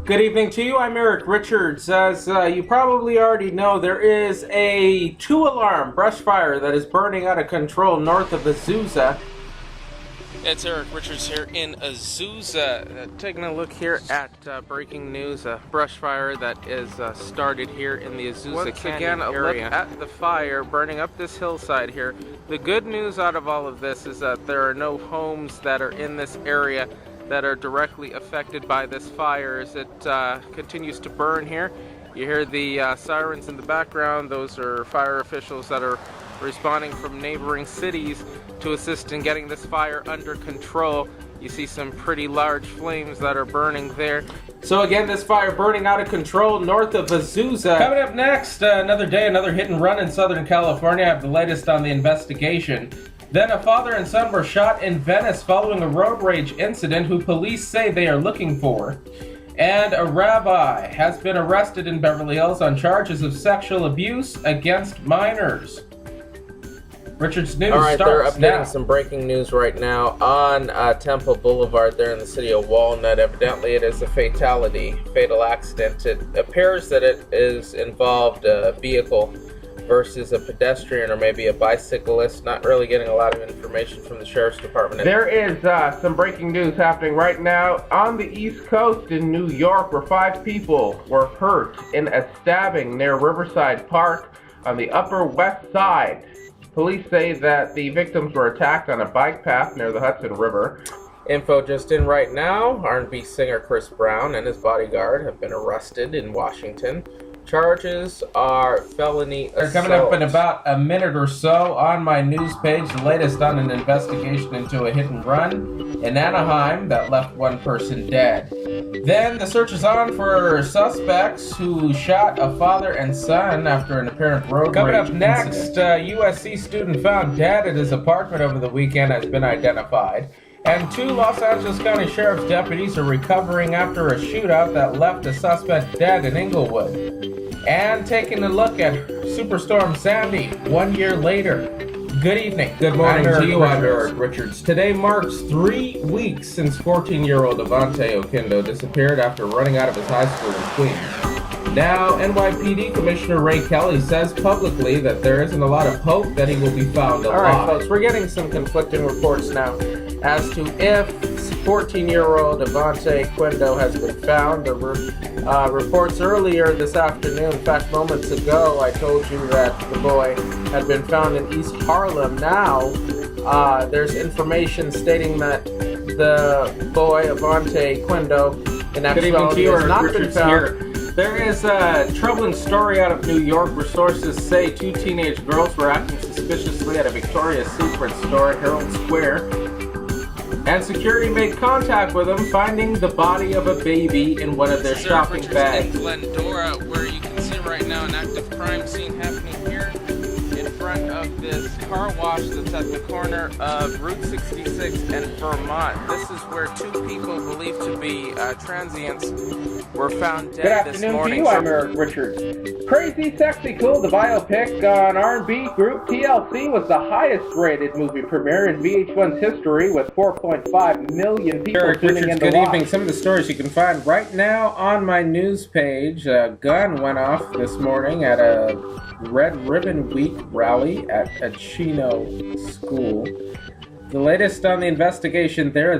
Good evening to you. I'm Eric Richards. As you probably already know, there is a 2-alarm brush fire that is burning out of control north of Azusa. It's Eric Richards here in Azusa. Taking a look here at breaking news. A brush fire that is started here in the Azusa Canyon area. Look at the fire burning up this hillside here. The good news out of all of this is that there are no homes that are in this area that are directly affected by this fire as it continues to burn here. You hear the sirens in the background. Those are fire officials that are responding from neighboring cities to assist in getting this fire under control. You see some pretty large flames that are burning there. So again, this fire burning out of control north of Azusa. Coming up next, another day, another hit and run in Southern California. I have the latest on the investigation. Then a father and son were shot in Venice following a road rage incident who police say they are looking for. And a rabbi has been arrested in Beverly Hills on charges of sexual abuse against minors. Richard's News starts now. All right, they're updating some breaking news right now on Temple Boulevard there in the city of Walnut. Evidently, it is a fatal accident. It appears that it is involved a vehicle versus a pedestrian or maybe a bicyclist. Not really getting a lot of information from the Sheriff's Department. There is some breaking news happening right now on the East Coast in New York, where 5 people were hurt in a stabbing near Riverside Park on the Upper West Side. Police say that the victims were attacked on a bike path near the Hudson River. Info just in right now. R&B singer Chris Brown and his bodyguard have been arrested in Washington. Charges are felony assault. They're coming up in about a minute or so on my news page. The latest on an investigation into a hit and run in Anaheim that left 1 person dead. Then the search is on for suspects who shot a father and son after an apparent road rage. Coming up next, USC student found dead at his apartment over the weekend has been identified. And 2 Los Angeles County Sheriff's deputies are recovering after a shootout that left a suspect dead in Inglewood. And taking a look at Superstorm Sandy 1 year later. Good evening. Good morning to you, I'm Eric Richards. Today marks 3 weeks since 14-year-old Devontae Okindo disappeared after running out of his high school in Queens. Now, NYPD Commissioner Ray Kelly says publicly that there isn't a lot of hope that he will be found alive. All right, folks, we're getting some conflicting reports now as to if 14-year-old Devontae Okindo has been found. There were reports earlier this afternoon, in fact moments ago, I told you that the boy had been found in East Harlem. Now, there's information stating that the boy, Devontae Okindo, in actuality has not been found. There is a troubling story out of New York where sources say 2 teenage girls were acting suspiciously at a Victoria's Secret store at Herald Square. And security made contact with them, finding the body of a baby in one of their shopping bags. In Glendora, where you can see right now an active crime scene happening here in front of this car wash that's at the corner of Route 66 and Vermont. This is where 2 people believed to be transients were found dead this morning. Good afternoon to you, I'm Eric Richards. Crazy Sexy Cool, the biopic on R&B group TLC, was the highest rated movie premiere in VH1's history with 4.5 million people tuning in to watch. Good evening. Some of the stories you can find right now on my news page. A gun went off this morning at a Red Ribbon Week rally at a Chino school. The latest on the investigation there.